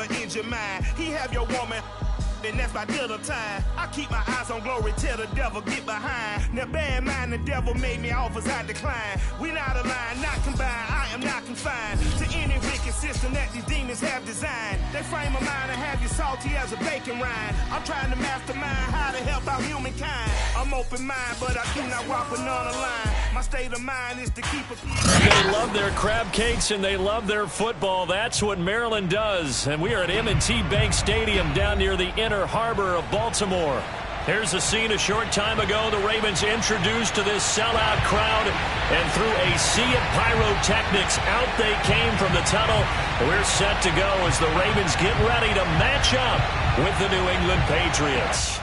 the injured mind. He have your woman, and that's by dinner time. I keep my eyes on glory till the devil get behind. Now bad mind, the devil made me offers I decline. We not aligned, not combined, I am not confined to any wicked system that these demons have designed. They frame a mind and have you salty as a bacon rind. I'm trying to mastermind how to help out humankind. I'm open mind, but I do not walk with none aligned. My state of mind is to keep a... They love their crab cakes and they love their football. That's what Maryland does. And we are at M&T Bank Stadium down near the Inner Harbor of Baltimore. Here's the scene a short time ago. The Ravens introduced to this sellout crowd, and through a sea of pyrotechnics, out they came from the tunnel. We're set to go as the Ravens get ready to match up with the New England Patriots.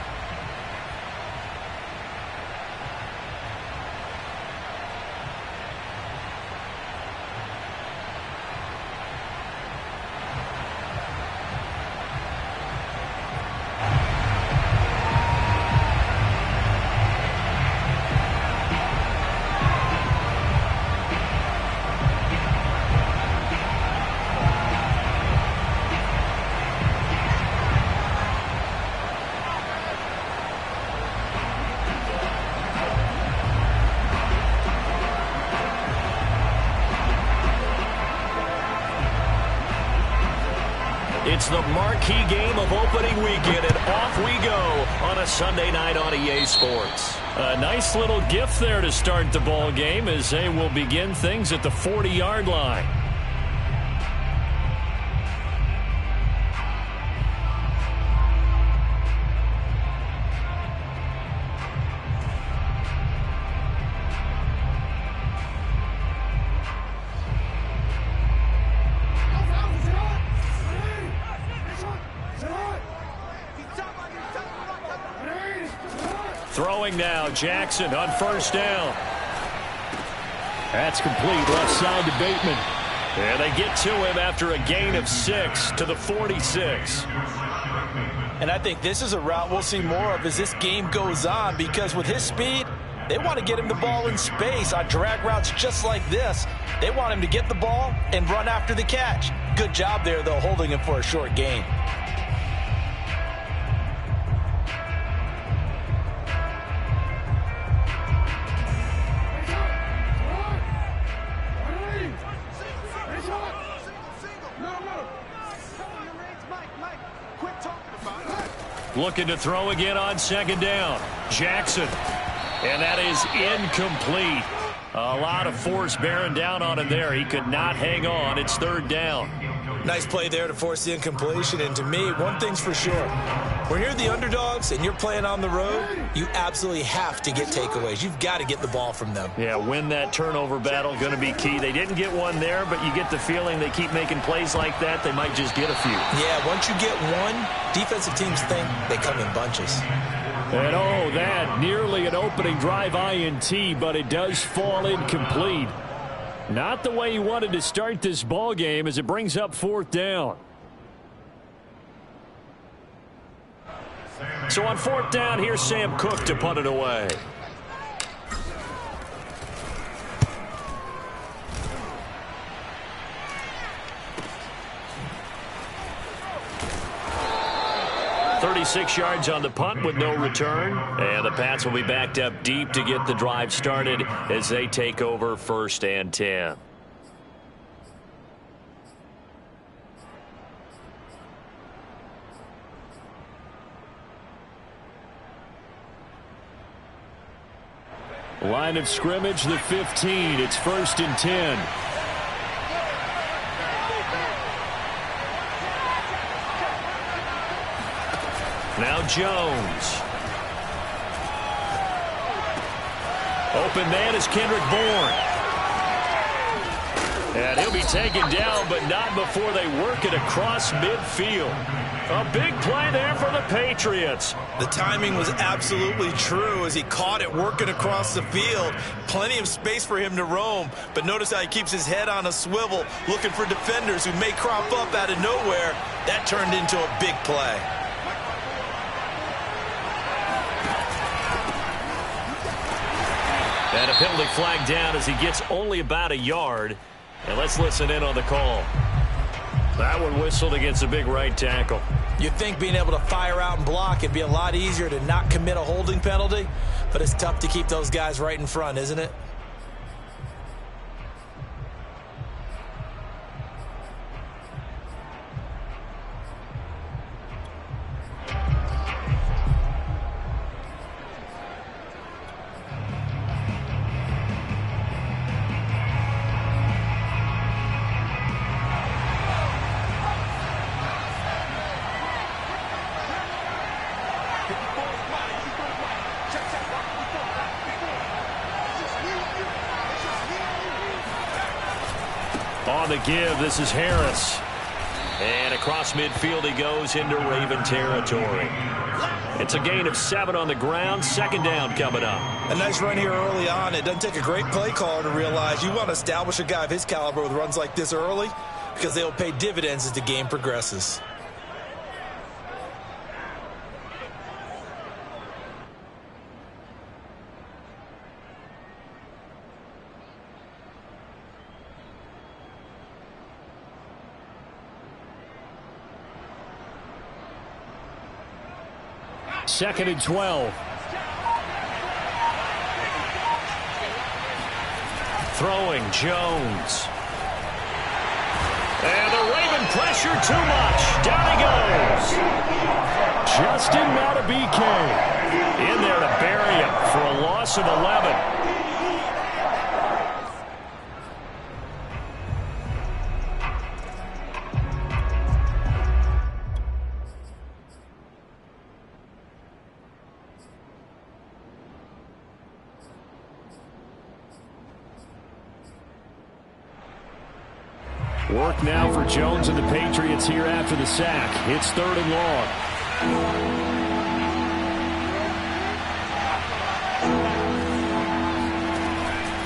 It's the marquee game of opening weekend, and off we go on a Sunday night on EA Sports. A nice little gift there to start the ball game as they will begin things at the 40-yard line. Throwing now, Jackson on first down. That's complete, left side to Bateman. And they get to him after a gain of 6 to the 46. And I think this is a route we'll see more of as this game goes on, because with his speed, they want to get him the ball in space on drag routes just like this. They want him to get the ball and run after the catch. Good job there, though, holding him for a short gain. Looking to throw again on second down. Jackson. And that is incomplete. A lot of force bearing down on him there. He could not hang on. It's third down. Nice play there to force the incompletion. And to me, one thing's for sure. When you're the underdogs and you're playing on the road, you absolutely have to get takeaways. You've got to get the ball from them. Yeah, win that turnover battle, going to be key. They didn't get one there, but you get the feeling they keep making plays like that, they might just get a few. Yeah, once you get one, defensive teams think they come in bunches. And oh, that nearly an opening drive INT, but it does fall incomplete. Not the way he wanted to start this ball game as it brings up fourth down. So on fourth down, here's Sam Cook to punt it away. "36 yards on the punt with no return. And the Pats will be backed up deep to get the drive started as they take over first and 10. Line of scrimmage, the 15. It's first and 10. Now Jones. Open man is Kendrick Bourne. And he'll be taken down, but not before they work it across midfield. A big play there for the Patriots. The timing was absolutely true as he caught it working across the field. Plenty of space for him to roam, but notice how he keeps his head on a swivel, looking for defenders who may crop up out of nowhere. That turned into a big play. And a penalty flag down as he gets only about a yard. And let's listen in on the call. That one whistled against a big right tackle. You'd think being able to fire out and block it'd be a lot easier to not commit a holding penalty, but it's tough to keep those guys right in front, isn't it? On the give, this is Harris. And across midfield he goes into Raven territory. It's a gain of 7 on the ground. Second down coming up. A nice run here early on. It doesn't take a great play caller to realize you want to establish a guy of his caliber with runs like this early because they'll pay dividends as the game progresses. Second and 12. Throwing Jones. And the Raven pressure too much. Down he goes. Justin Matabike in there to bury him for a loss of 11. Work now for Jones and the Patriots here after the sack. It's 3rd and long.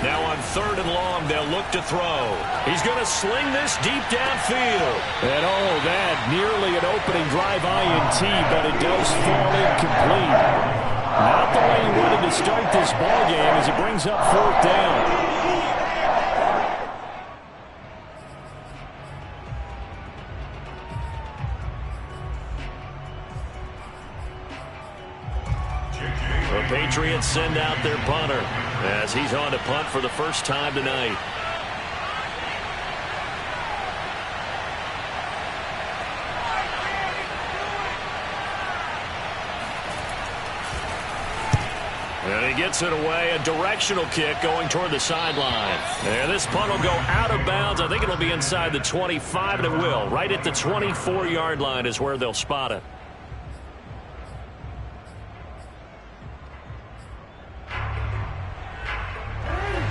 Now on 3rd and long, they'll look to throw. He's going to sling this deep downfield. And oh, that nearly an opening drive INT, but it does fall incomplete. Not the way he wanted to start this ball game as it brings up 4th down. The Patriots send out their punter as he's on to punt for the first time tonight. And he gets it away, a directional kick going toward the sideline. And this punt will go out of bounds. I think it'll be inside the 25, and it will. Right at the 24-yard line is where they'll spot it.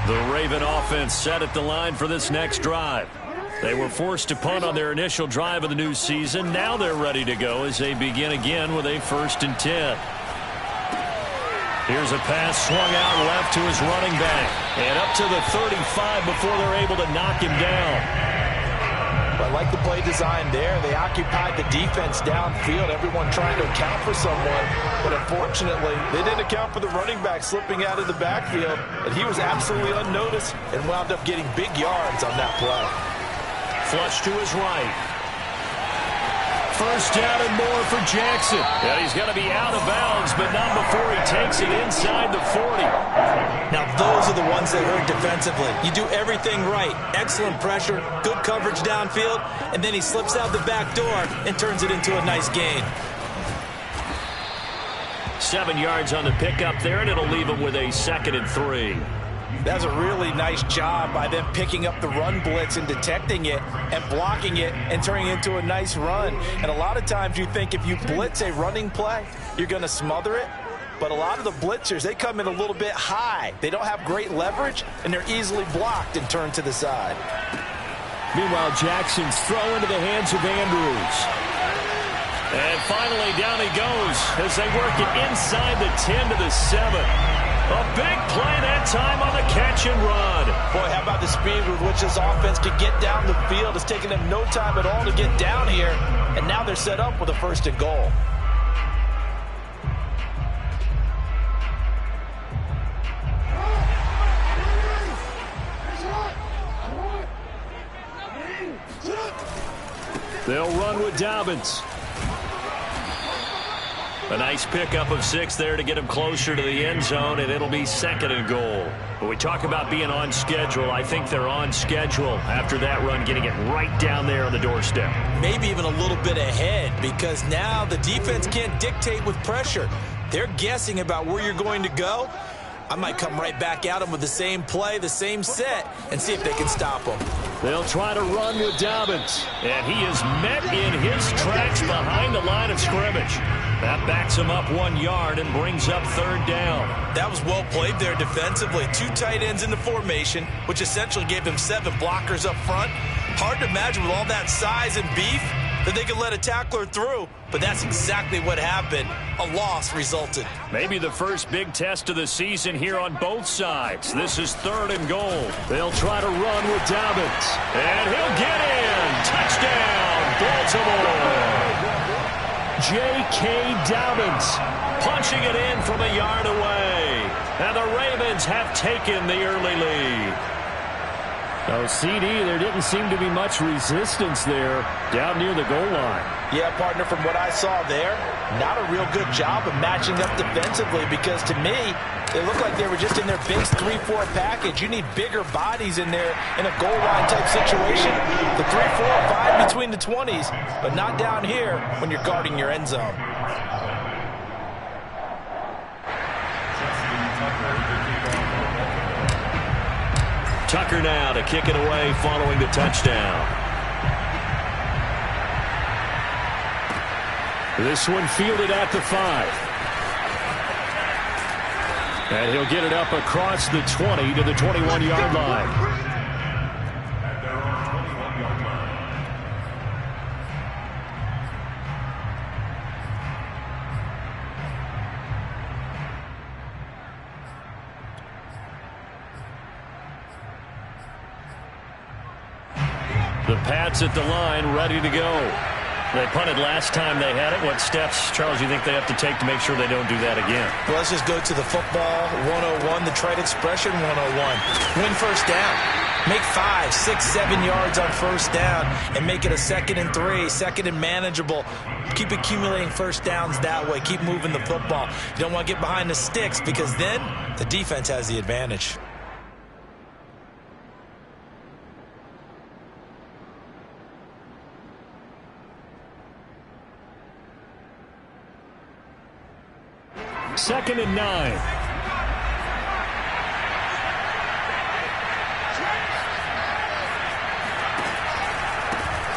The Raven offense set at the line for this next drive. They were forced to punt on their initial drive of the new season. Now they're ready to go as they begin again with a 1st and 10. Here's a pass swung out left to his running back. And up to the 35 before they're able to knock him down. I like the play design there. They occupied the defense downfield, everyone trying to account for someone. But unfortunately, they didn't account for the running back slipping out of the backfield. And he was absolutely unnoticed and wound up getting big yards on that play. Flush to his right. First down and more for Jackson. And he's going to be out of bounds, but not before he takes it inside the 40. Now those are the ones that hurt defensively. You do everything right. Excellent pressure, good coverage downfield, and then he slips out the back door and turns it into a nice gain. 7 yards on the pickup there, and it'll leave him with a 2nd and 3. That's a really nice job by them picking up the run blitz and detecting it and blocking it and turning it into a nice run. And a lot of times you think if you blitz a running play, you're going to smother it. But a lot of the blitzers, they come in a little bit high. They don't have great leverage, and they're easily blocked and turned to the side. Meanwhile, Jackson's throw into the hands of Andrews. And finally, down he goes as they work it inside the 10 to the 7. A big play that time on the catch and run. Boy, how about the speed with which this offense could get down the field? It's taken them no time at all to get down here, and now they're set up with a 1st and goal. They'll run with Dobbins. A nice pickup of 6 there to get him closer to the end zone, and it'll be 2nd and goal. When we talk about being on schedule, I think they're on schedule after that run, getting it right down there on the doorstep. Maybe even a little bit ahead, because now the defense can't dictate with pressure. They're guessing about where you're going to go. I might come right back at them with the same play, the same set, and see if they can stop them. They'll try to run with Dobbins, and he is met in his tracks behind the line of scrimmage. That backs him up 1 yard and brings up 3rd down. That was well played there defensively. 2 tight ends in the formation, which essentially gave them 7 blockers up front. Hard to imagine with all that size and beef that they could let a tackler through, but that's exactly what happened. A loss resulted. Maybe the first big test of the season here on both sides. This is 3rd and goal. They'll try to run with Dobbins, and he'll get in. Touchdown, Baltimore. J.K. Dobbins punching it in from a yard away. And the Ravens have taken the early lead. Oh, CD, there didn't seem to be much resistance there down near the goal line. Yeah, partner, from what I saw there, not a real good job of matching up defensively, because to me, it looked like they were just in their base 3-4 package. You need bigger bodies in there in a goal line type situation. The 3-4, 5 between the 20s, but not down here when you're guarding your end zone. Tucker now to kick it away following the touchdown. This one fielded at the 5. And he'll get it up across the 20 to the 21-yard line. The Pats at the line, ready to go. They punted last time they had it. What steps, Charles, you think they have to take to make sure they don't do that again? Well, let's just go to the football 101, the trade expression 101. Win first down. Make 5, 6, 7 yards on first down and make it a 2nd and 3, 2nd and manageable. Keep accumulating first downs that way. Keep moving the football. You don't want to get behind the sticks, because then the defense has the advantage. Second and 9.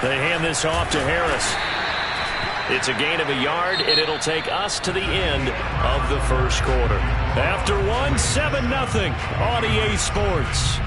They hand this off to Harris. It's a gain of a yard, and it'll take us to the end of the first quarter. After 1, 7-0 on EA Sports.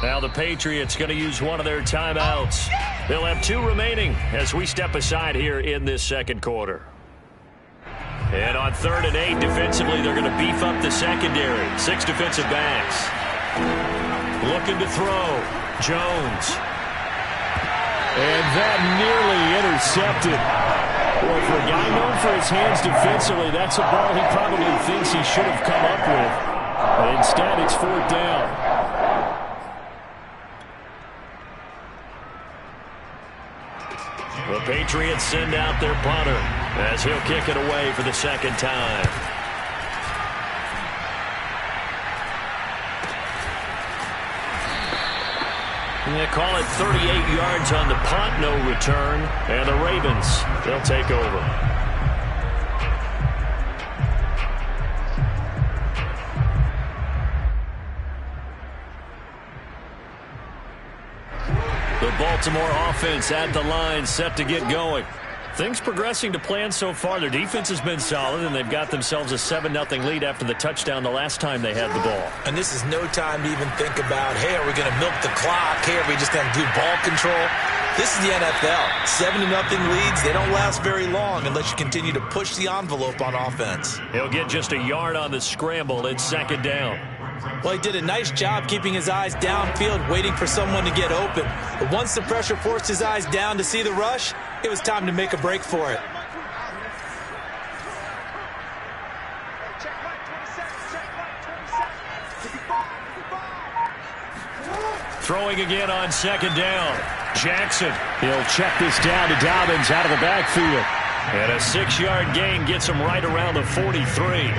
Now the Patriots going to use one of their timeouts. They'll have 2 remaining as we step aside here in this second quarter. And on 3rd and 8, defensively, they're going to beef up the secondary. 6 defensive backs. Looking to throw. Jones. And that nearly intercepted. Well, for a guy known for his hands defensively, that's a ball he probably thinks he should have come up with. But instead, it's 4th down. The Patriots send out their punter as he'll kick it away for the 2nd time. And they call it 38 yards on the punt, no return. And the Ravens, they'll take over. The Baltimore offense at the line, set to get going. Things progressing to plan so far. Their defense has been solid, and they've got themselves a 7-0 lead after the touchdown the last time they had the ball. And this is no time to even think about, hey, are we going to milk the clock? Hey, are we just going to do ball control? This is the NFL. 7-0 leads, they don't last very long unless you continue to push the envelope on offense. He'll get just a yard on the scramble. It's 2nd down. Well, he did a nice job keeping his eyes downfield, waiting for someone to get open. But once the pressure forced his eyes down to see the rush, it was time to make a break for it. Throwing again on 2nd down. Jackson, he'll check this down to Dobbins out of the backfield. And a 6-yard gain gets him right around the 43.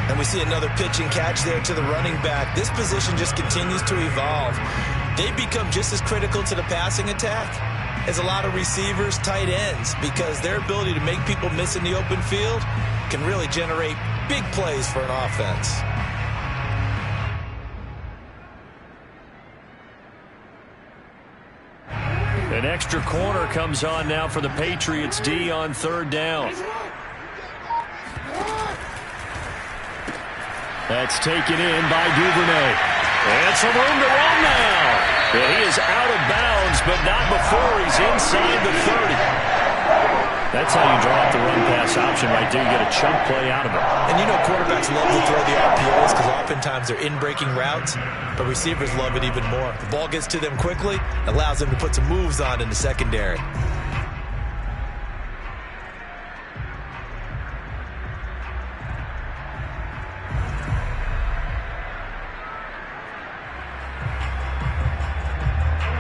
And we see another pitch and catch there to the running back. This position just continues to evolve. They become just as critical to the passing attack as a lot of receivers, tight ends, because their ability to make people miss in the open field can really generate big plays for an offense. An extra corner comes on now for the Patriots D on 3rd down. That's taken in by Duvernay. And some room to run now. And he is out of bounds, but not before he's inside the 30. That's how you draw up the run-pass option right there. You get a chunk play out of it. And you know quarterbacks love to throw the RPOs because oftentimes they're in-breaking routes, but receivers love it even more. The ball gets to them quickly, allows them to put some moves on in the secondary.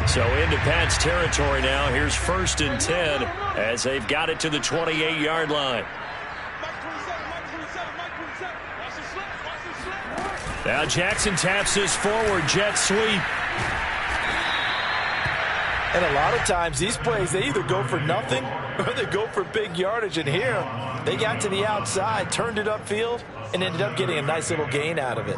So into Pat's territory now. Here's 1st and 10 as they've got it to the 28-yard line. Now Jackson taps his forward jet sweep. And a lot of times these plays, they either go for nothing or they go for big yardage. And here, they got to the outside, turned it upfield, and ended up getting a nice little gain out of it.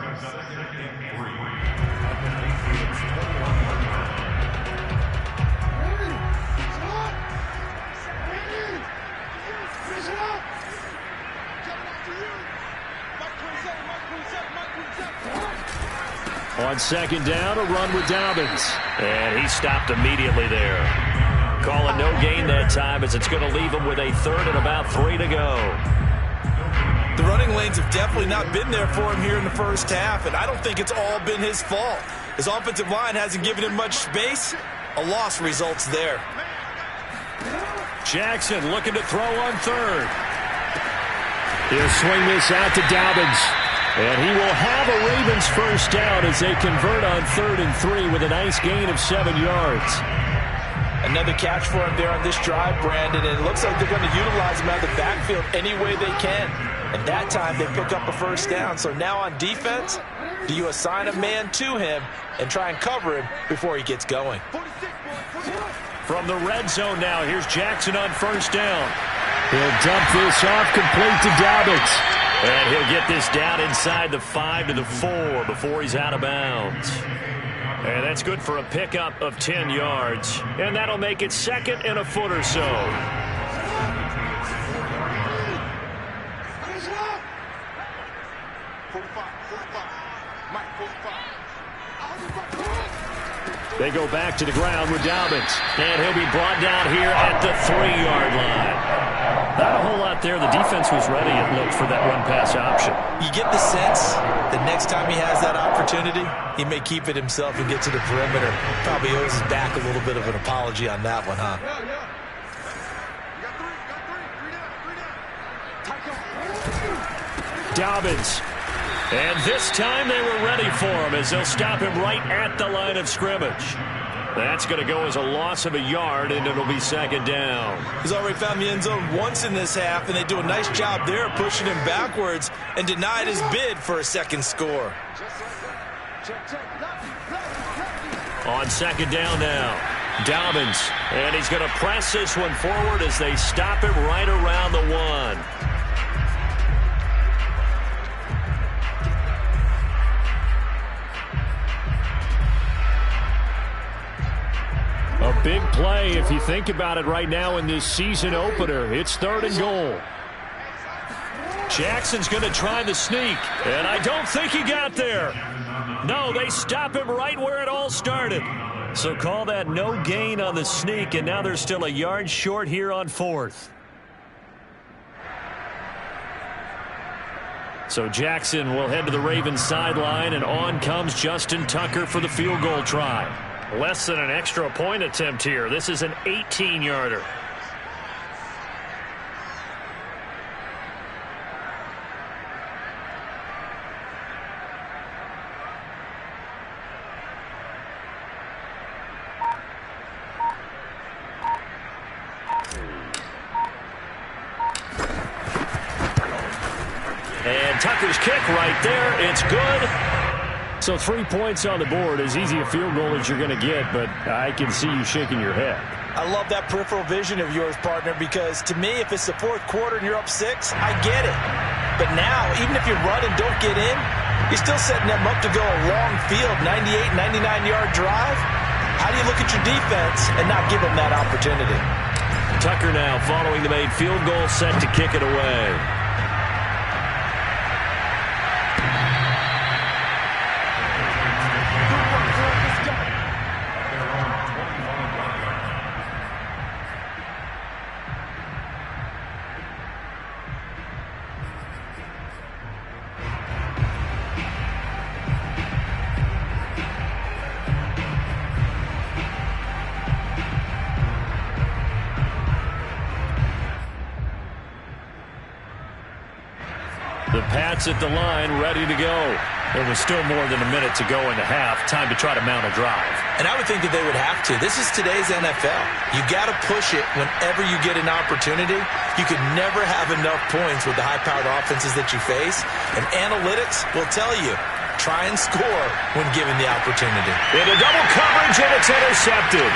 On 2nd down, a run with Dobbins. And he stopped immediately there. Call it no gain that time as it's going to leave him with a 3rd and about 3 to go. The running lanes have definitely not been there for him here in the first half, and I don't think it's all been his fault. His offensive line hasn't given him much space. A loss results there. Jackson looking to throw on 3rd. He'll swing this out to Dobbins. And he will have a Ravens 1st down as they convert on 3rd and 3 with a nice gain of 7 yards. Another catch for him there on this drive, Brandon, and it looks like they're going to utilize him out of the backfield any way they can. And that time they pick up a 1st down. So now on defense, do you assign a man to him and try and cover him before he gets going? From the red zone now, here's Jackson on 1st down. He'll dump this off complete to Dobbins. And he'll get this down inside the 5 to the 4 before he's out of bounds. And that's good for a pickup of 10 yards. And that'll make it 2nd and a foot or so. They go back to the ground with Dobbins. And he'll be brought down here at the 3-yard line. Not a whole lot there. The defense was ready, it looked, for that run-pass option. You get the sense that next time he has that opportunity, he may keep it himself and get to the perimeter. Probably owes his back a little bit of an apology on that one, huh? Dobbins. And this time they were ready for him as they'll stop him right at the line of scrimmage. That's going to go as a loss of a yard, and it'll be 2nd down. He's already found the end zone once in this half, and they do a nice job there pushing him backwards and denied his bid for a 2nd score. On 2nd down now, Dobbins. And he's going to press this one forward as they stop him right around the 1. A Big play if you think about it right now in this season opener. It's 3rd and goal. Jackson's going to try the sneak, and I don't think he got there. No, they stop him right where it all started. So call that no gain on the sneak, and now they're still a yard short here on 4th. So Jackson will head to the Ravens sideline, and on comes Justin Tucker for the field goal try. Less than an extra point attempt here. This is an 18-yarder. And Tucker's kick right there. It's good. So 3 points on the board, as easy a field goal as you're going to get, but I can see you shaking your head. I love that peripheral vision of yours, partner, because to me, if it's the 4th quarter and you're up 6, I get it. But now, even if you run and don't get in, you're still setting them up to go a long field, 98, 99-yard drive. How do you look at your defense and not give them that opportunity? Tucker now following the made field goal, set to kick it away. The Pats at the line, ready to go. There was still more than a minute to go in the half. Time to try to mount a drive. And I would think that they would have to. This is today's NFL. You got to push it whenever you get an opportunity. You could never have enough points with the high-powered offenses that you face. And analytics will tell you, try and score when given the opportunity. In a double coverage, and it's intercepted.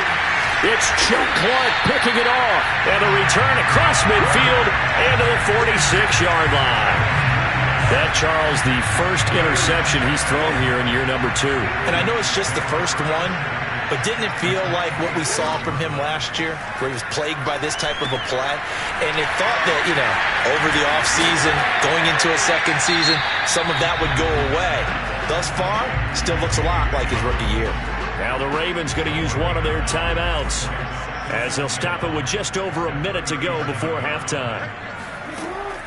It's Chuck Clark picking it off. And a return across midfield and to the 46-yard line. That, Charles, the first interception he's thrown here in year number 2. And I know it's just the first one, but didn't it feel like what we saw from him last year, where he was plagued by this type of a play? And it thought that, over the offseason, going into a second season, some of that would go away. Thus far, still looks a lot like his rookie year. Now the Ravens going to use one of their timeouts, as they'll stop it with just over a minute to go before halftime.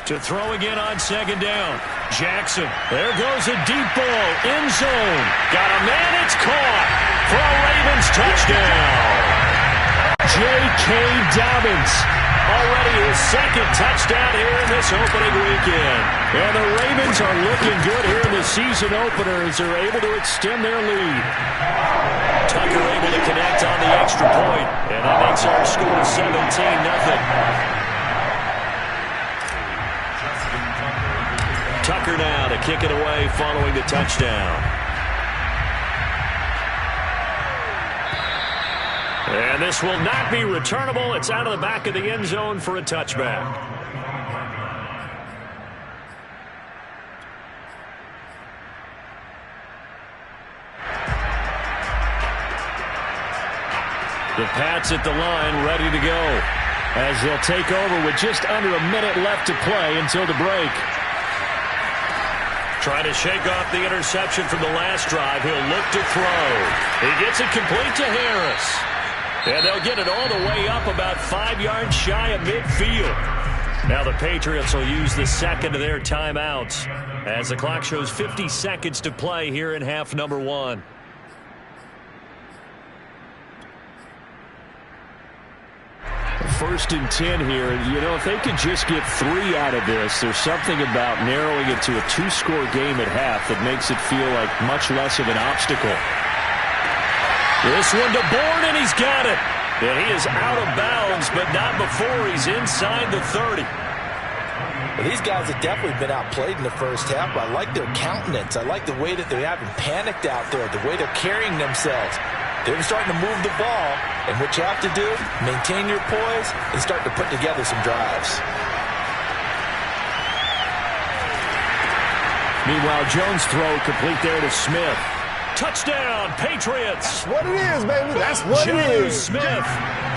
To throw again on 2nd down. Jackson. There goes a deep ball. End zone. Got a man. It's caught for a Ravens touchdown. J.K. Dobbins. Already his 2nd touchdown here in this opening weekend. And the Ravens are looking good here in the season opener as they're able to extend their lead. Tucker able to connect on the extra point. And that makes our score 17-0. Tucker now to kick it away following the touchdown. And this will not be returnable. It's out of the back of the end zone for a touchback. The Pats at the line, ready to go, as they'll take over with just under a minute left to play until the break. Trying to shake off the interception from the last drive. He'll look to throw. He gets it complete to Harris. And they'll get it all the way up about 5 yards shy of midfield. Now the Patriots will use the second of their timeouts as the clock shows 50 seconds to play here in half number 1. First and 10 here. If they could just get 3 out of this, there's something about narrowing it to a 2-score game at half that makes it feel like much less of an obstacle. This one to Bourne, and he's got it. And he is out of bounds, but not before he's inside the 30. Well, these guys have definitely been outplayed in the first half, but I like their countenance. I like the way that they haven't panicked out there, the way they're carrying themselves. They're starting to move the ball, and what you have to do, maintain your poise and start to put together some drives. Meanwhile, Jones' throw complete there to Smith. Touchdown, Patriots. That's what it is, baby. That's what it is. Smith,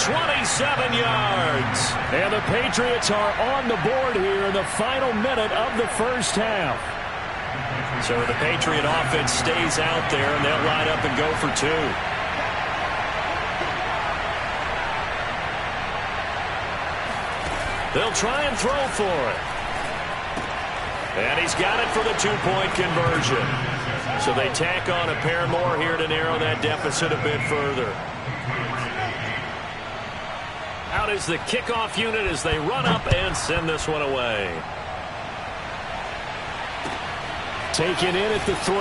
27 yards. And the Patriots are on the board here in the final minute of the first half. So the Patriot offense stays out there, and they'll line up and go for two. They'll try and throw for it. And he's got it for the two-point conversion. So they tack on a pair more here to narrow that deficit a bit further. Out is the kickoff unit as they run up and send this one away. Taken in at the 3.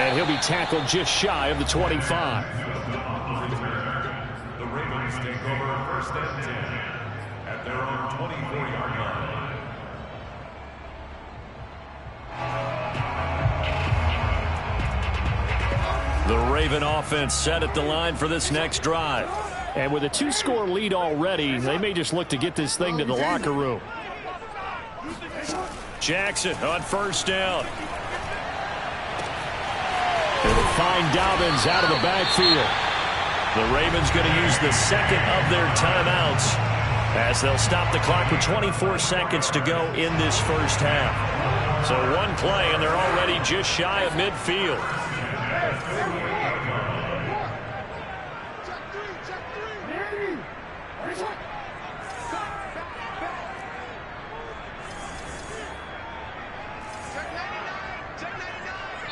And he'll be tackled just shy of the 25. The Ravens take over first and 10 at their own 24-yard line. The Raven offense set at the line for this next drive. And with a 2-score lead already, they may just look to get this thing to the locker room. Jackson on first down. They'll find Dobbins out of the backfield. The Ravens going to use the second of their timeouts as they'll stop the clock with 24 seconds to go in this first half. So one play, and they're already just shy of midfield.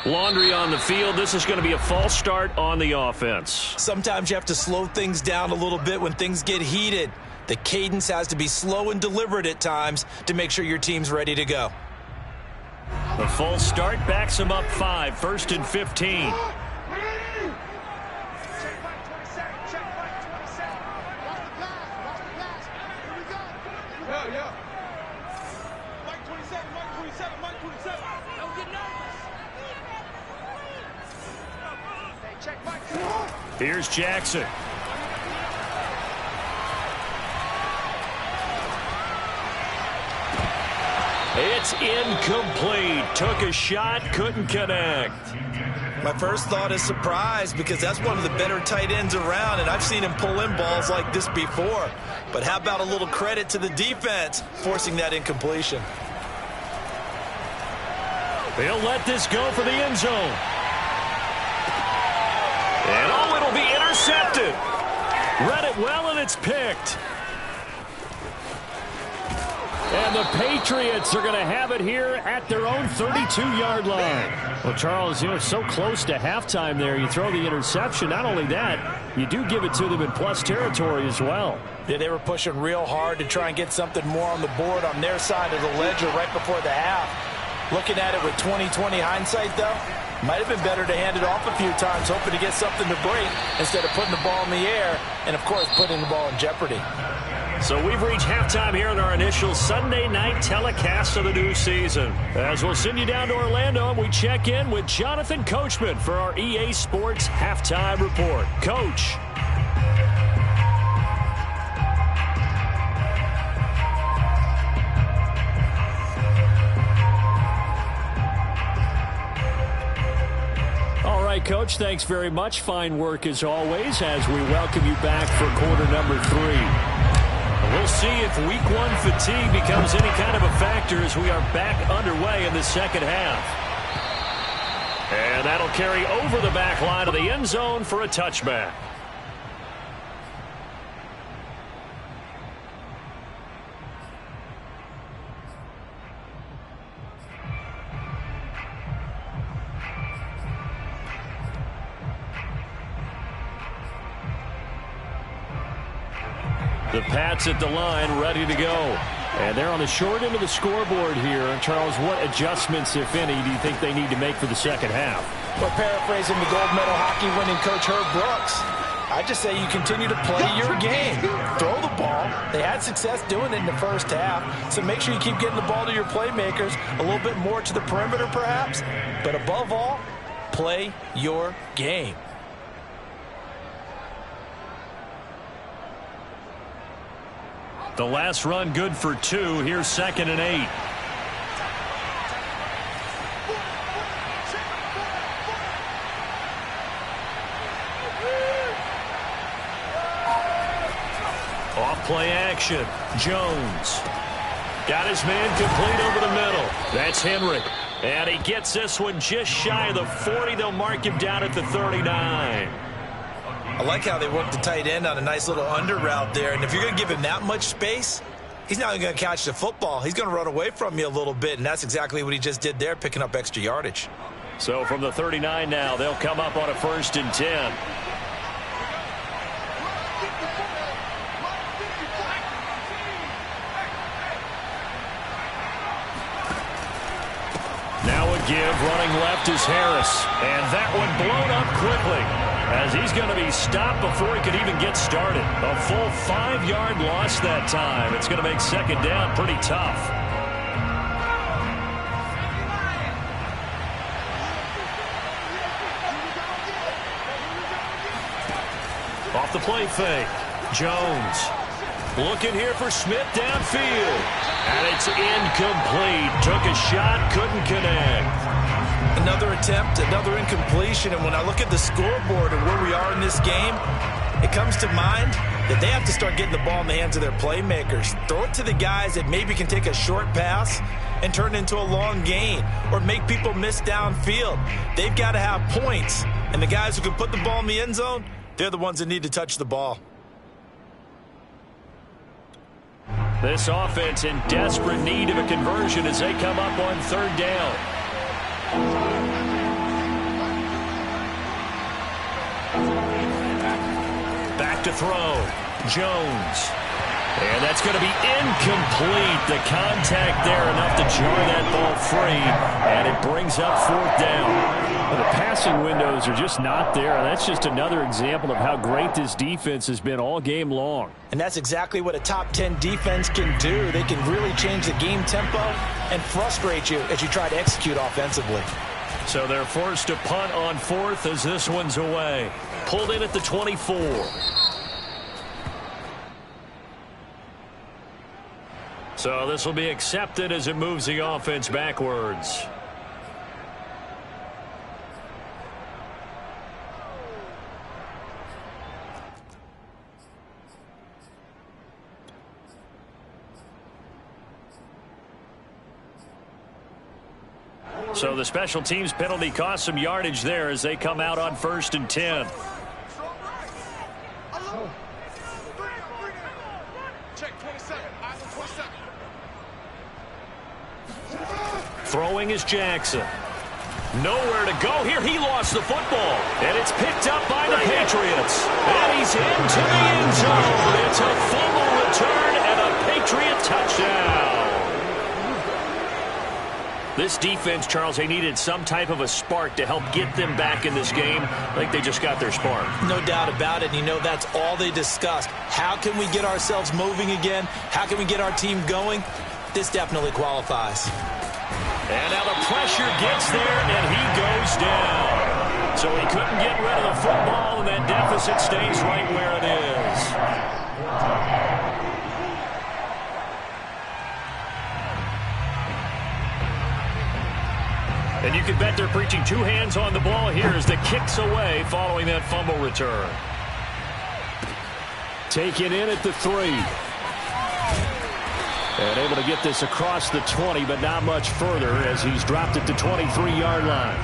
Laundry on the field. This is going to be a false start on the offense. Sometimes you have to slow things down a little bit when things get heated. The cadence has to be slow and deliberate at times to make sure your team's ready to go. The false start backs them up 5, 1st and 15. Here's Jackson. It's incomplete. Took a shot, couldn't connect. My first thought is surprise because that's one of the better tight ends around, and I've seen him pull in balls like this before. But how about a little credit to the defense forcing that incompletion? They'll let this go for the end zone. And oh, it'll be intercepted. Read it well, and it's picked. And the Patriots are going to have it here at their own 32-yard line. Well, Charles, so close to halftime there. You throw the interception. Not only that, you do give it to them in plus territory as well. Yeah, they were pushing real hard to try and get something more on the board on their side of the ledger right before the half. Looking at it with 20/20 hindsight, though, might have been better to hand it off a few times, hoping to get something to break instead of putting the ball in the air and, of course, putting the ball in jeopardy. So we've reached halftime here in our initial Sunday night telecast of the new season. As we'll send you down to Orlando, and we check in with Jonathan Coachman for our EA Sports Halftime Report. Coach. All right, Coach, thanks very much. Fine work as always as we welcome you back for quarter number 3. We'll see if week 1 fatigue becomes any kind of a factor as we are back underway in the second half. And that'll carry over the back line of the end zone for a touchback. The Pats at the line, ready to go. And they're on the short end of the scoreboard here. Charles, what adjustments, if any, do you think they need to make for the second half? Well, paraphrasing the gold medal hockey winning coach Herb Brooks, I just say you continue to play your game. Throw the ball. They had success doing it in the first half, so make sure you keep getting the ball to your playmakers, a little bit more to the perimeter perhaps, but above all, play your game. The last run good for 2. Here's 2nd and 8. Off play action. Jones. Got his man complete over the middle. That's Henry. And he gets this one just shy of the 40. They'll mark him down at the 39. I like how they work the tight end on a nice little under route there. And if you're going to give him that much space, he's not going to catch the football. He's going to run away from you a little bit, and that's exactly what he just did there, picking up extra yardage. So from the 39 now, they'll come up on a 1st and 10. Give running left is Harris, and that one blown up quickly as he's going to be stopped before he could even get started. A full 5-yard loss that time. It's going to make 2nd down pretty tough. Off the play fake, Jones looking here for Smith downfield. And it's incomplete. Took a shot, couldn't connect. Another attempt, another incompletion. And when I look at the scoreboard and where we are in this game, it comes to mind that they have to start getting the ball in the hands of their playmakers. Throw it to the guys that maybe can take a short pass and turn it into a long gain or make people miss downfield. They've got to have points. And the guys who can put the ball in the end zone, they're the ones that need to touch the ball. This offense in desperate need of a conversion as they come up on 3rd down. Back to throw. Jones. And that's going to be incomplete. The contact there enough to jar that ball free. And it brings up 4th down. Well, the passing windows are just not there. That's just another example of how great this defense has been all game long. And that's exactly what a top 10 defense can do. They can really change the game tempo and frustrate you as you try to execute offensively. So they're forced to punt on 4th as this one's away. Pulled in at the 24. So this will be accepted as it moves the offense backwards. So the special teams penalty cost some yardage there as they come out on 1st and 10. Throwing is Jackson. Nowhere to go here. He lost the football. And it's picked up by the Patriots. And he's into the end zone. It's a fumble return and a Patriot touchdown. This defense, Charles, they needed some type of a spark to help get them back in this game. I think they just got their spark. No doubt about it. And you know, that's all they discussed. How can we get ourselves moving again? How can we get our team going? This definitely qualifies. And now the pressure gets there, and he goes down. So he couldn't get rid of the football, and that deficit stays right where it is. And you can bet they're preaching 2 hands on the ball here as the kick's away following that fumble return. Taken in at the 3. And able to get this across the 20, but not much further as he's dropped at the 23-yard line.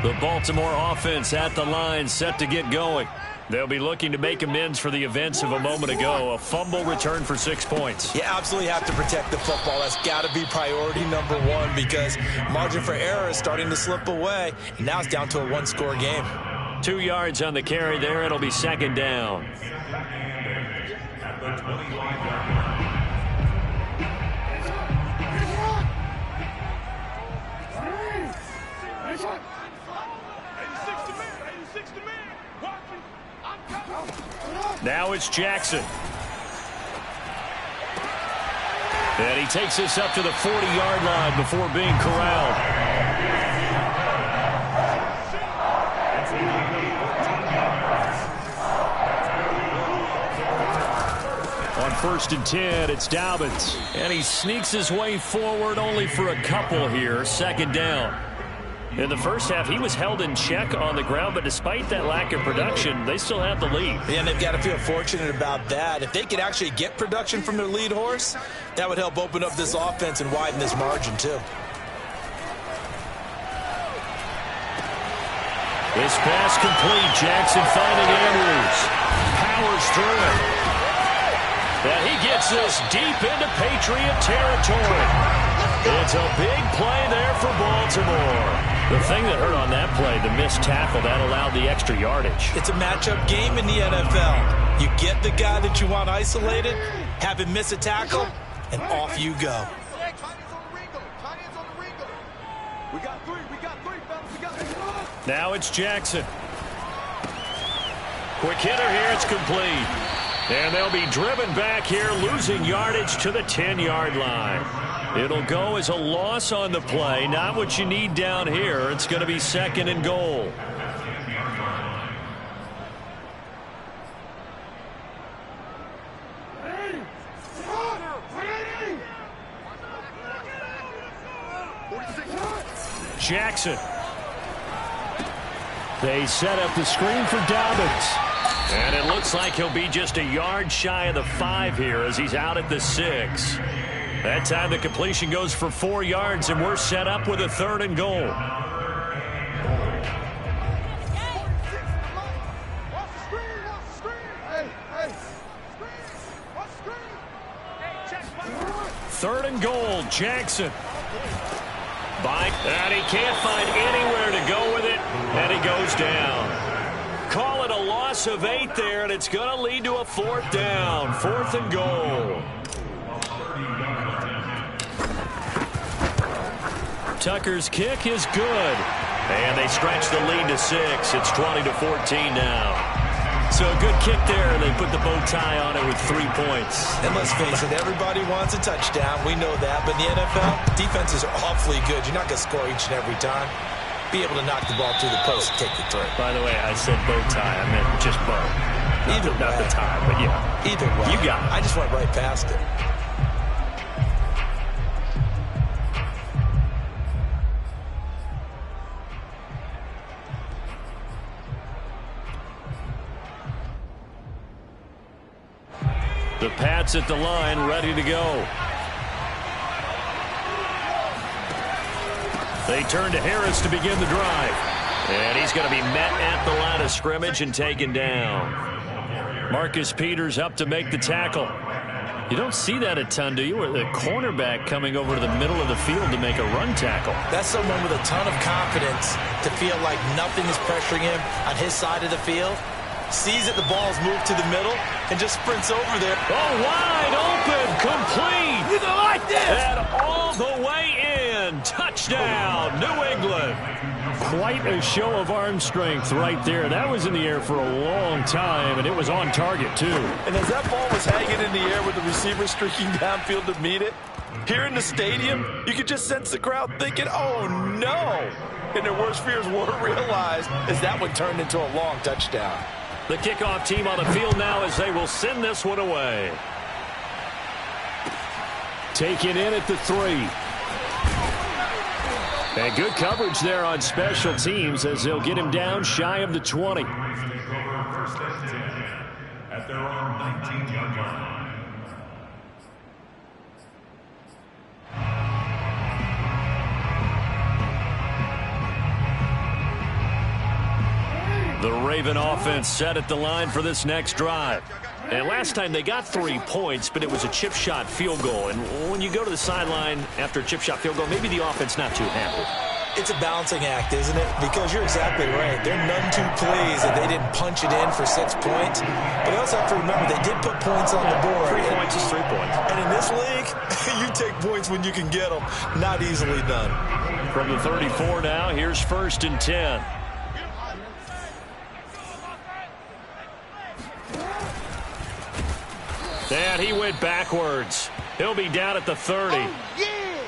The Baltimore offense at the line, set to get going. They'll be looking to make amends for the events of a moment ago. A fumble return for 6 points. You absolutely have to protect the football. That's got to be priority number 1 because margin for error is starting to slip away. And now it's down to a 1-score game. 2 yards on the carry there. It'll be 2nd down. Now it's Jackson. And he takes this up to the 40-yard line before being corralled. On 1st and 10. It's Dobbins. And he sneaks his way forward only for a couple here. 2nd down. In the first half, he was held in check on the ground, but despite that lack of production, they still have the lead. Yeah, and they've got to feel fortunate about that. If they could actually get production from their lead horse, that would help open up this offense and widen this margin, too. This pass complete. Jackson finding Andrews. Powers through it. And he gets this deep into Patriot territory. It's a big play there for Baltimore. The thing that hurt on that play, the missed tackle, that allowed the extra yardage. It's a matchup game in the NFL. You get the guy that you want isolated, have him miss a tackle, and off you go. Now it's Jackson. Quick hitter here, it's complete. And they'll be driven back here, losing yardage to the 10-yard line. It'll go as a loss on the play, not what you need down here. It's going to be 2nd and goal. Jackson. They set up the screen for Dobbins. And it looks like he'll be just a yard shy of the 5 here as he's out at the 6. That time the completion goes for 4 yards, and we're set up with a 3rd and goal. Third and goal, Jackson. And he can't find anywhere to go with it, and he goes down. Call it a loss of 8 there, and it's going to lead to a 4th down. 4th and goal. Tucker's kick is good. And they stretch the lead to 6. It's 20-14 now. So a good kick there, and they put the bow tie on it with 3 points. And let's face it, everybody wants a touchdown. We know that. But in the NFL, defenses are awfully good. You're not going to score each and every time. Be able to knock the ball through the post and take the throw. By the way, I said bow tie. I meant just bow. Not the tie, but yeah. Either way. You got it. I just went right past it. The Pats at the line, ready to go. They turn to Harris to begin the drive. And he's going to be met at the line of scrimmage and taken down. Marcus Peters up to make the tackle. You don't see that a ton, do you? Or the cornerback coming over to the middle of the field to make a run tackle. That's someone with a ton of confidence to feel like nothing is pressuring him on his side of the field. Sees that the ball's moved to the middle and just sprints over there. Oh, wide open, complete. You don't like this. And all the way in. Touchdown, New England. Quite a show of arm strength right there. That was in the air for a long time, and it was on target, too. And as that ball was hanging in the air with the receiver streaking downfield to meet it, here in the stadium, you could just sense the crowd thinking, oh, no. And their worst fears weren't realized as that one turned into a long touchdown. The kickoff team on the field now as they will send this one away. Taken in at the 3. And good coverage there on special teams as they'll get him down shy of the 20. First and 10 at their own 19-yard line. The Raven offense set at the line for this next drive. And last time they got 3 points, but it was a chip shot field goal. And when you go to the sideline after a chip shot field goal, maybe the offense not too happy. It's a balancing act, isn't it? Because you're exactly right. They're none too pleased that they didn't punch it in for 6 points. But you also have to remember they did put points on the board. 3 points is 3 points. And in this league, you take points when you can get them. Not easily done. From the 34 now, here's 1st and 10. And he went backwards. He'll be down at the 30.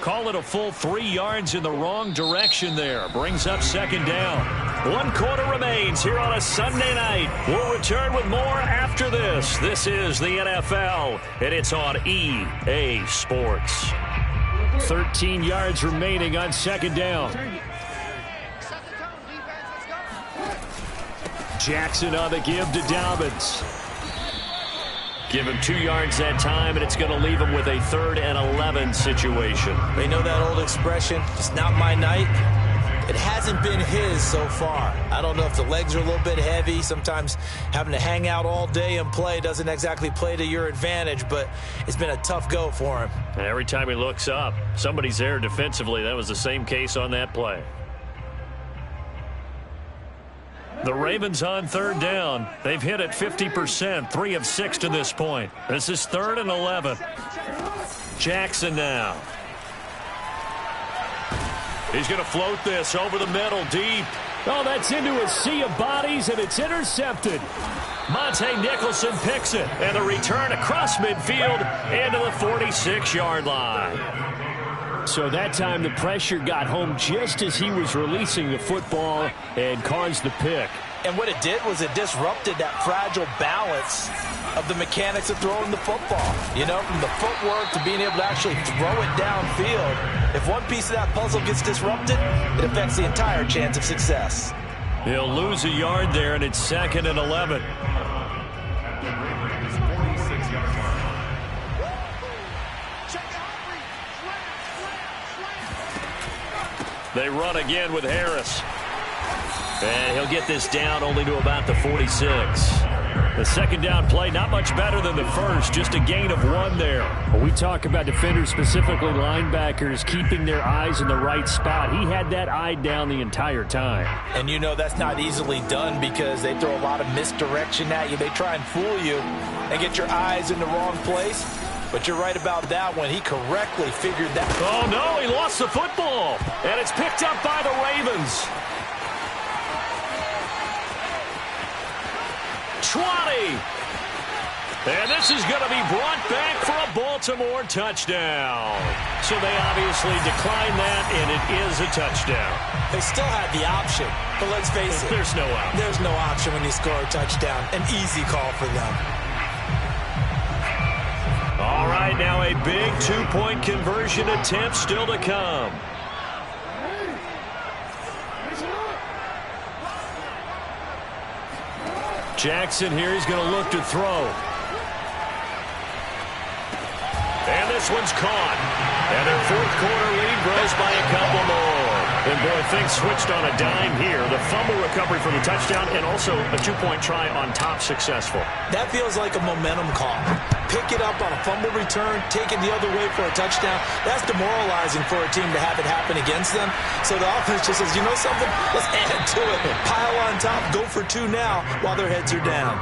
Call it a full 3 yards in the wrong direction there. Brings up second down. 1 quarter remains here on a Sunday night. We'll return with more after this. This is the NFL, and it's on EA Sports. 13 yards remaining on second down. Jackson on the give to Dobbins. Give him 2 yards that time, and it's going to leave him with a 3rd and 11 situation. They know that old expression, it's not my night. It hasn't been his so far. I don't know if the legs are a little bit heavy. Sometimes having to hang out all day and play doesn't exactly play to your advantage, but it's been a tough go for him. And every time he looks up, somebody's there defensively. That was the same case on that play. The Ravens on 3rd down. They've hit it 50%, 3 of 6 to this point. This is 3rd and 11. Jackson now. He's going to float this over the middle, deep. Oh, that's into a sea of bodies, and it's intercepted. Monte Nicholson picks it, and the return across midfield into the 46-yard line. So that time the pressure got home just as he was releasing the football and caused the pick. And what it did was it disrupted that fragile balance of the mechanics of throwing the football. You know, from the footwork to being able to actually throw it downfield. If one piece of that puzzle gets disrupted, it affects the entire chance of success. He'll lose a yard there, and it's 2nd and 11. They run again with Harris. And he'll get this down only to about the 46. The second down play, not much better than the first, just a gain of 1 there. When we talk about defenders, specifically linebackers, keeping their eyes in the right spot, he had that eye down the entire time. And you know that's not easily done because they throw a lot of misdirection at you. They try and fool you and get your eyes in the wrong place. But you're right about that one. He correctly figured that. Oh, no, he lost the football. And it's picked up by the Ravens. 20. And this is going to be brought back for a Baltimore touchdown. So they obviously declined that, and it is a touchdown. They still had the option, but let's face it. There's no option. There's no option when you score a touchdown. An easy call for them. All right, now a big 2-point conversion attempt still to come. Jackson here, he's going to look to throw. And this one's caught. And their 4th quarter lead grows by a couple more. And boy, things switched on a dime here. The fumble recovery for the touchdown and also a 2-point try on top successful. That feels like a momentum call. Pick it up on a fumble return, take it the other way for a touchdown. That's demoralizing for a team to have it happen against them. So the offense just says, you know something? Let's add to it. Pile on top, go for 2 now while their heads are down.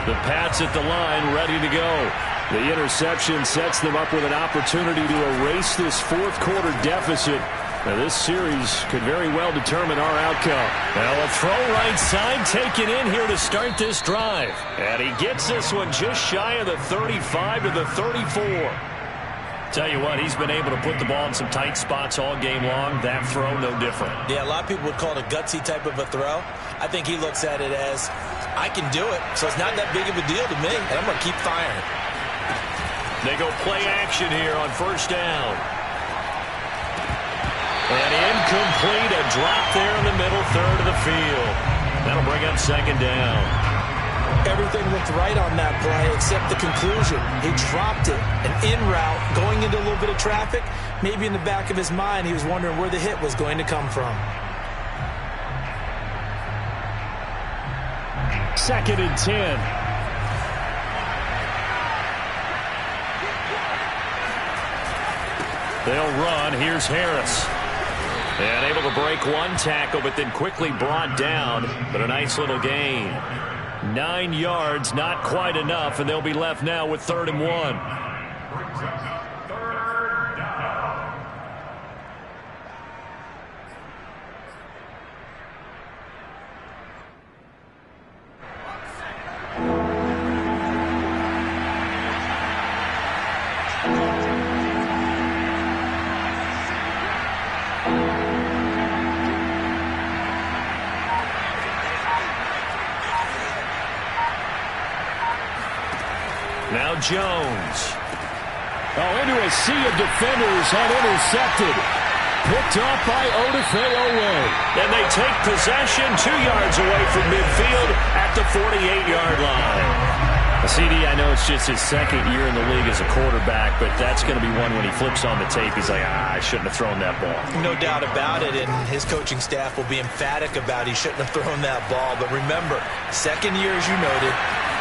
The Pats at the line, ready to go. The interception sets them up with an opportunity to erase this 4th quarter deficit. Now, this series could very well determine our outcome. Now, a throw right side taken in here to start this drive. And he gets this one just shy of the 35 to the 34. Tell you what, he's been able to put the ball in some tight spots all game long. That throw, no different. Yeah, a lot of people would call it a gutsy type of a throw. I think he looks at it as, I can do it, so it's not that big of a deal to me, and I'm going to keep firing. They go play action here on 1st down. And incomplete, a drop there in the middle 3rd of the field. That'll bring up 2nd down. Everything looked right on that play except the conclusion. He dropped it, an in route, going into a little bit of traffic. Maybe in the back of his mind, he was wondering where the hit was going to come from. 2nd and 10. They'll run. Here's Harris. And able to break 1 tackle, but then quickly brought down. But a nice little gain. 9 yards, not quite enough, and they'll be left now with 3rd and 1. Jones. Oh, into a sea of defenders and intercepted. Picked off by Odafe-Oweh. And they take possession 2 yards away from midfield at the 48-yard line. CD, I know it's just his second year in the league as a quarterback, but that's going to be one when he flips on the tape, he's like, I shouldn't have thrown that ball. No doubt about it, and his coaching staff will be emphatic about he shouldn't have thrown that ball. But remember, second year, as you noted,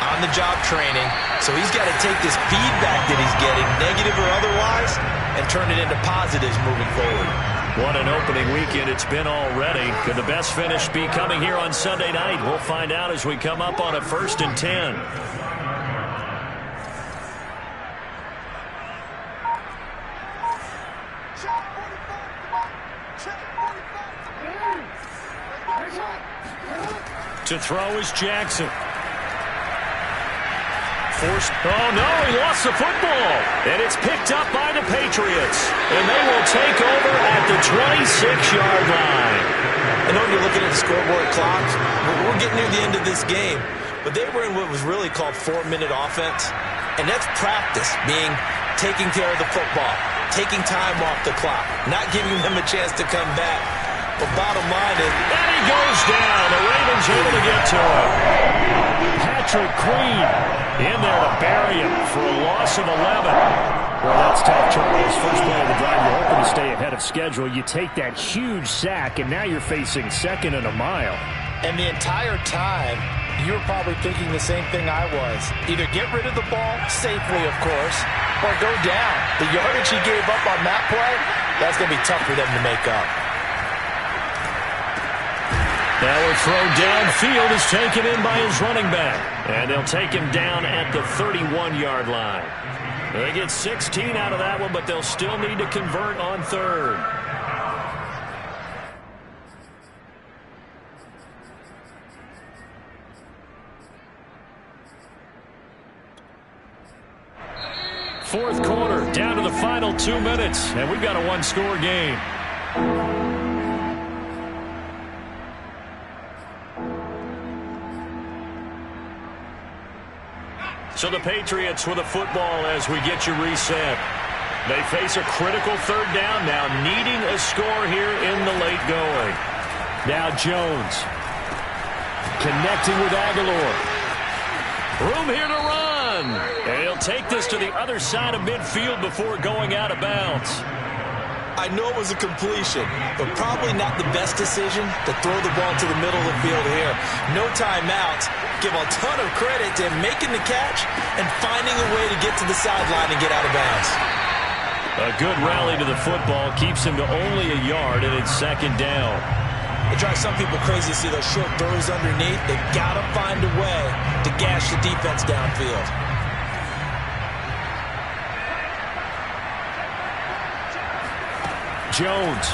on-the-job training, so he's got to take this feedback that he's getting, negative or otherwise, and turn it into positives moving forward. What an opening weekend it's been already. Could the best finish be coming here on Sunday night? We'll find out as we come up on a 1st and 10. To throw is Jackson. Forced. Oh, no, he lost the football. And it's picked up by the Patriots. And they will take over at the 26-yard line. I know you're looking at the scoreboard clock. We're getting near the end of this game. But they were in what was really called 4-minute offense. And that's practice, meaning taking care of the football, taking time off the clock, not giving them a chance to come back. But bottom line is, and he goes down. The Ravens able to get to him. Patrick Queen in there to bury him for a loss of 11. Well, that's tough, Charles. First play of the drive, you're hoping to stay ahead of schedule. You take that huge sack, and now you're facing 2nd and a mile. And the entire time, you were probably thinking the same thing I was. Either get rid of the ball, safely, of course, or go down. The yardage he gave up on that play, that's going to be tough for them to make up. Now a throw downfield is taken in by his running back. And they'll take him down at the 31-yard line. They get 16 out of that one, but they'll still need to convert on 3rd. Fourth quarter, down to the final 2 minutes, and we've got a 1-score game. So the Patriots with a football as we get you reset. They face a critical 3rd down now, needing a score here in the late going. Now Jones connecting with Aguilar. Room here to run. And he'll take this to the other side of midfield before going out of bounds. I know it was a completion, but probably not the best decision to throw the ball to the middle of the field here. No timeouts. Give a ton of credit to him making the catch and finding a way to get to the sideline and get out of bounds. A good rally to the football keeps him to only a yard, and it's 2nd down. It drives some people crazy to see those short throws underneath. They've got to find a way to gash the defense downfield. Jones.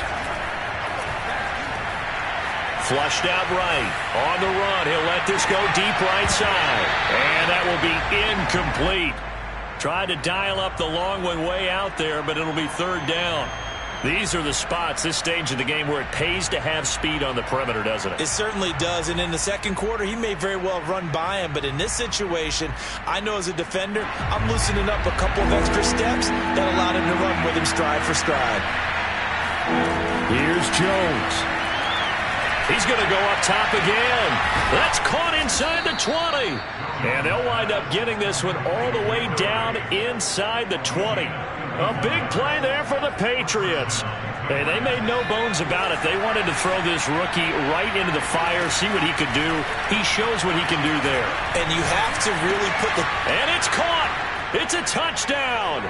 Flushed out right. On the run. He'll let this go deep right side. And that will be incomplete. Tried to dial up the long one way out there, but it'll be 3rd down. These are the spots, this stage of the game, where it pays to have speed on the perimeter, doesn't it? It certainly does, and in the 2nd quarter, he may very well run by him, but in this situation, I know as a defender, I'm loosening up a couple of extra steps that allowed him to run with him stride for stride. Here's Jones. He's going to go up top again. That's caught inside the 20. And they'll wind up getting this one all the way down inside the 20. A big play there for the Patriots. Hey, they made no bones about it. They wanted to throw this rookie right into the fire, see what he could do. He shows what he can do there. And you have to really put the... And it's caught. It's a touchdown.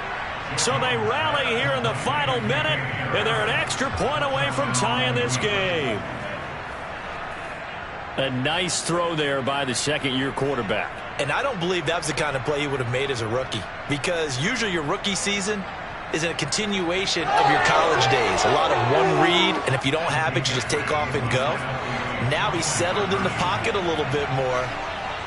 So they rally here in the final minute, and they're an extra point away from tying this game. A nice throw there by the 2nd-year quarterback. And I don't believe that was the kind of play he would have made as a rookie, because usually your rookie season is a continuation of your college days. A lot of one read, and if you don't have it, you just take off and go. Now he's settled in the pocket a little bit more,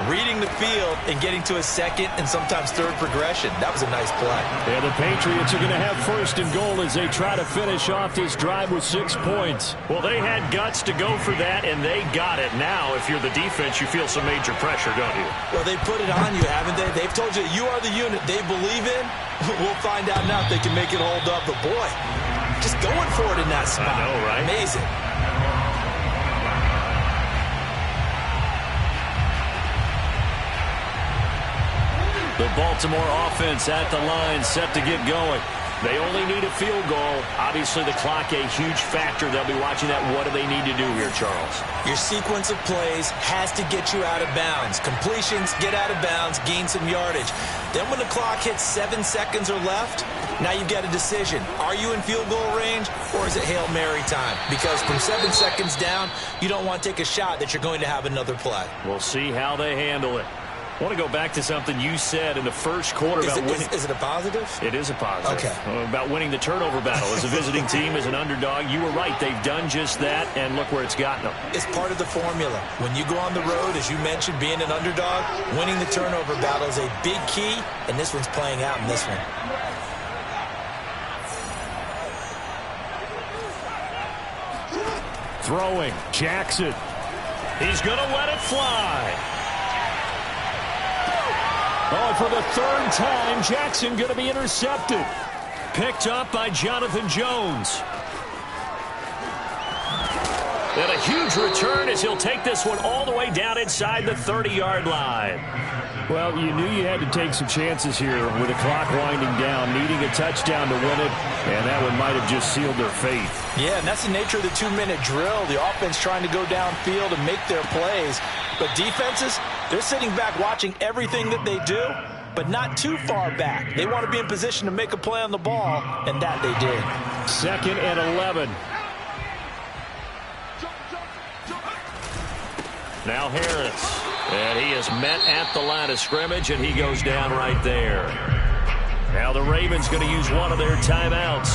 reading the field and getting to a second and sometimes third progression. That was a nice play. Yeah, the Patriots are going to have first and goal as they try to finish off this drive with 6 points. Well, they had guts to go for that, and they got it. Now, if you're the defense, you feel some major pressure, don't you? Well, they put it on you, haven't they? They've told you you are the unit they believe in. We'll find out now if they can make it hold up. But, boy, just going for it in that spot. I know, right? Amazing. The Baltimore offense at the line, set to get going. They only need a field goal. Obviously, the clock a huge factor. They'll be watching that. What do they need to do here, Charles? Your sequence of plays has to get you out of bounds. Completions, get out of bounds, gain some yardage. Then when the clock hits 7 seconds or left, now you've got a decision. Are you in field goal range, or is it Hail Mary time? Because from 7 seconds down, you don't want to take a shot that you're going to have another play. We'll see how they handle it. I want to go back to something you said in the first quarter about winning. Is it a positive? It is a positive. Okay. About winning the turnover battle. As a visiting team, as an underdog, you were right. They've done just that, and look where it's gotten them. It's part of the formula. When you go on the road, as you mentioned, being an underdog, winning the turnover battle is a big key, and this one's playing out in this one. Throwing, Jackson. He's going to let it fly. Oh, for the third time, Jackson going to be intercepted. Picked up by Jonathan Jones. And a huge return as he'll take this one all the way down inside the 30-yard line. Well, you knew you had to take some chances here with the clock winding down, needing a touchdown to win it, and that one might have just sealed their fate. Yeah, and that's the nature of the 2-minute drill. The offense trying to go downfield and make their plays. But defenses, they're sitting back watching everything that they do, but not too far back. They want to be in position to make a play on the ball, and that they did. 2nd and 11. Now Harris, and he is met at the line of scrimmage, and he goes down right there. Now the Ravens going to use one of their timeouts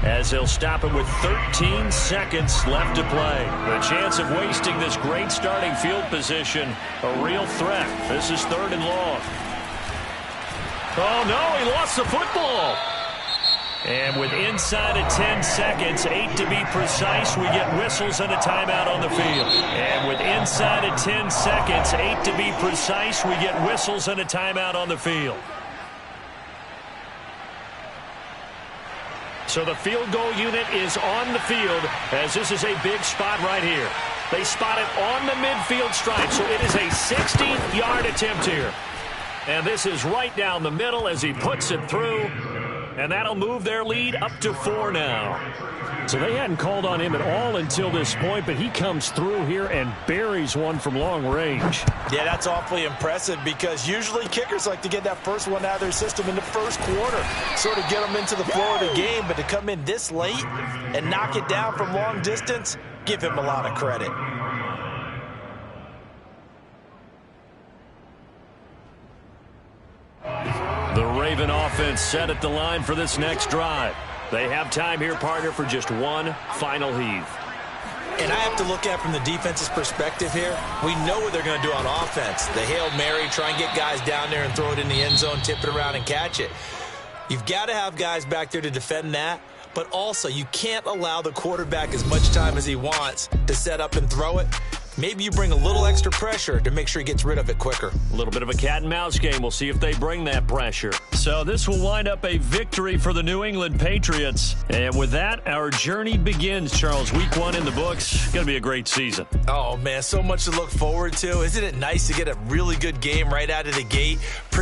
as they'll stop him with 13 seconds left to play. The chance of wasting this great starting field position, a real threat. This is 3rd and long. Oh, no, he lost the football. And with inside of 10 seconds, 8 to be precise, we get whistles and a timeout on the field. And with inside of 10 seconds, 8 to be precise, we get whistles and a timeout on the field. So the field goal unit is on the field as this is a big spot right here. They spot it on the midfield stripe, so it is a 60-yard attempt here. And this is right down the middle as he puts it through. And that'll move their lead up to 4 now. So they hadn't called on him at all until this point, but he comes through here and buries one from long range. Yeah, that's awfully impressive because usually kickers like to get that first one out of their system in the first quarter, sort of get them into the flow of the game, but to come in this late and knock it down from long distance, give him a lot of credit. The Raven offense set at the line for this next drive. They have time here, partner, for just one final heave. And I have to look at from the defense's perspective here. We know what they're going to do on offense. The Hail Mary, try and get guys down there and throw it in the end zone, tip it around and catch it. You've got to have guys back there to defend that. But also, you can't allow the quarterback as much time as he wants to set up and throw it. Maybe you bring a little extra pressure to make sure he gets rid of it quicker. A little bit of a cat and mouse game. We'll see if they bring that pressure. So this will wind up a victory for the New England Patriots. And with that, our journey begins, Charles. Week 1 in the books. Going to be a great season. Oh, man, so much to look forward to. Isn't it nice to get a really good game right out of the gate?